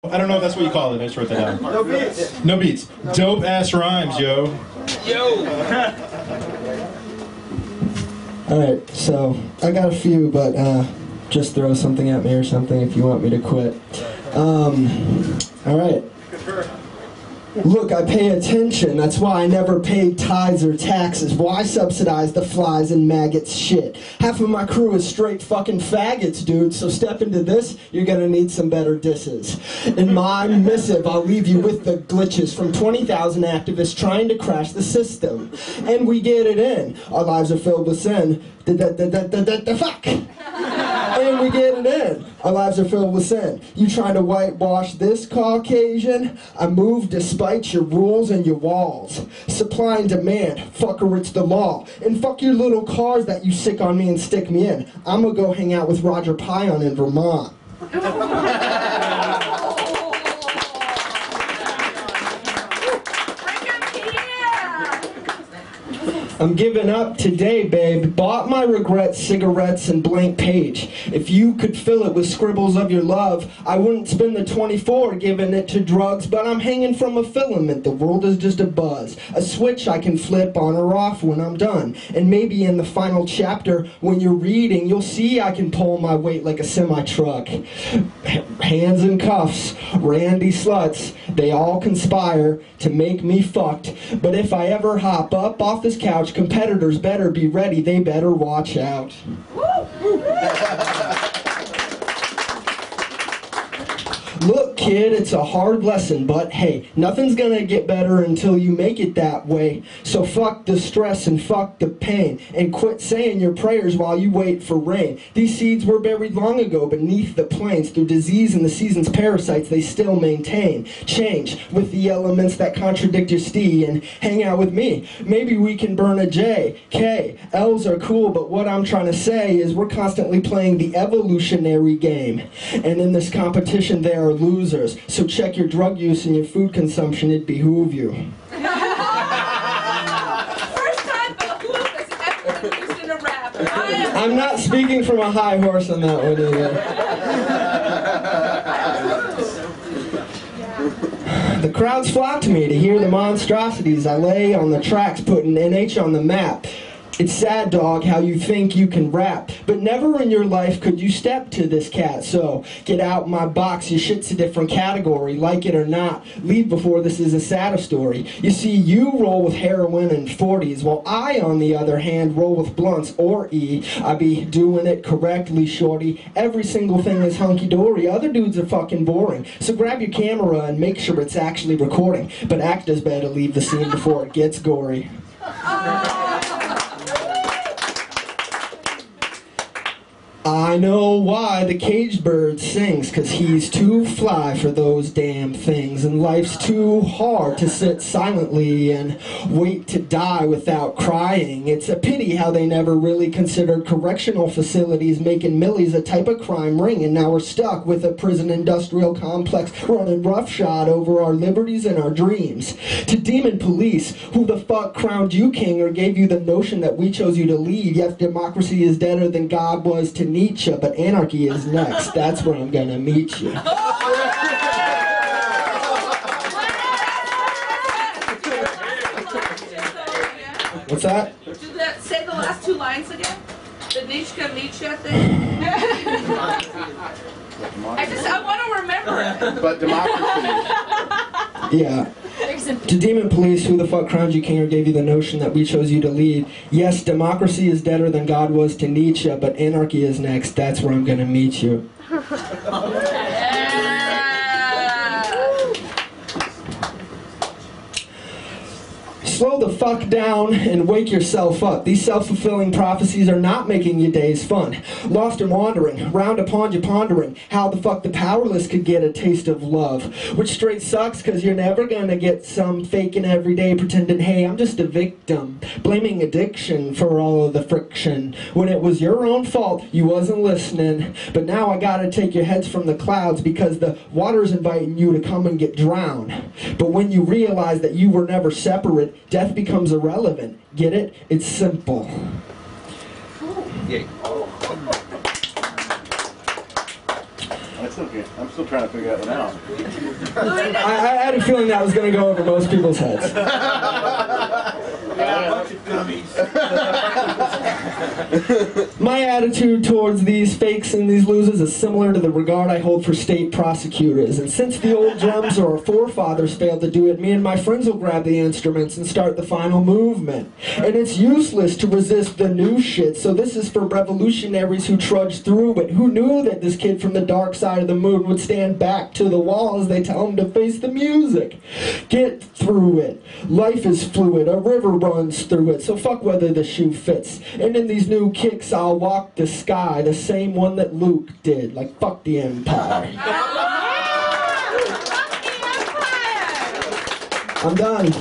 I don't know if that's what you call it. I just wrote that down. No beats. No beats. Dope-ass rhymes, yo. Yo! Alright, so I got a few, but just throw something at me or something if you want me to quit. Alright. Look, I pay attention, that's why I never paid tithes or taxes. Why subsidize the flies and maggots shit? Half of my crew is straight fucking faggots, dude, so step into this, you're gonna need some better disses. In my missive, I'll leave you with the glitches from 20,000 activists trying to crash the system. And we get it in. Our lives are filled with sin. Fuck! And we get it in. Our lives are filled with sin. You trying to whitewash this Caucasian? I move despite your rules and your walls. Supply and demand, fucker, it's the law. And fuck your little cars that you sick on me and stick me in. I'm gonna go hang out with Roger Pion in Vermont. I'm giving up today, babe. Bought my regrets, cigarettes, and blank page. If you could fill it with scribbles of your love, I wouldn't spend the 24 giving it to drugs, but I'm hanging from a filament. The world is just a buzz. A switch I can flip on or off when I'm done. And maybe in the final chapter, when you're reading, you'll see I can pull my weight like a semi-truck. Hands in cuffs, randy sluts, they all conspire to make me fucked. But if I ever hop up off this couch, competitors better be ready, they better watch out. Look, kid, it's a hard lesson, but hey, nothing's gonna get better until you make it that way. So fuck the stress and fuck the pain, and quit saying your prayers while you wait for rain. These seeds were buried long ago beneath the plains. Through disease and the season's parasites, they still maintain. Change with the elements that contradict your steed and hang out with me. Maybe we can burn a J, K. L's are cool, but what I'm trying to say is we're constantly playing the evolutionary game. And in this competition there are losers, so check your drug use and your food consumption, it behoove you. First time behoove has ever been used in a rap. I'm not speaking from a high horse on that one either. The crowds flock to me to hear the monstrosities I lay on the tracks, putting NH on the map. It's sad, dog, how you think you can rap, but never in your life could you step to this cat. So get out my box, your shit's a different category, like it or not. Leave before this is a sadder story. You see, you roll with heroin and 40s, while I, on the other hand, roll with blunts or E. I be doing it correctly, shorty. Every single thing is hunky-dory. Other dudes are fucking boring. So grab your camera and make sure it's actually recording. But actors better leave the scene before it gets gory. I know why the caged bird sings, 'cause he's too fly for those damn things, and life's too hard to sit silently and wait to die without crying. It's a pity how they never really considered correctional facilities making millies a type of crime ring, and now we're stuck with a prison industrial complex running roughshod over our liberties and our dreams. To demon police, who the fuck crowned you king or gave you the notion that we chose you to lead? Yes, democracy is deader than God was to Nietzsche, but anarchy is next. That's where I'm gonna meet you. What's that? Say the last two lines again. The Nietzsche thing. I want to remember it. But democracy. Yeah. To demon police, who the fuck crowned you king or gave you the notion that we chose you to lead? Yes, democracy is deader than God was to Nietzsche, but anarchy is next. That's where I'm gonna meet you. Slow the fuck down and wake yourself up. These self-fulfilling prophecies are not making your days fun. Lost and wandering, round upon you pondering how the fuck the powerless could get a taste of love. Which straight sucks, cause you're never gonna get some faking every day pretending, hey, I'm just a victim. Blaming addiction for all of the friction. When it was your own fault, you wasn't listening. But now I gotta take your heads from the clouds because the water's inviting you to come and get drowned. But when you realize that you were never separate, death becomes irrelevant. Get it? It's simple. I still can't. I'm still trying to figure that one out. I had a feeling that was going to go over most people's heads. My attitude towards these fakes and these losers is similar to the regard I hold for state prosecutors. And since the old drums or our forefathers failed to do it, me and my friends will grab the instruments and start the final movement. And it's useless to resist the new shit, so this is for revolutionaries who trudged through it, who knew that this kid from the dark side of the moon would stand back to the wall as they tell him to face the music. Get through it. Life is fluid, a river runs through it, so fuck whether the shoe fits. And in these new kicks I'll walk the sky, the same one that Luke did, like fuck the Empire. I'm done.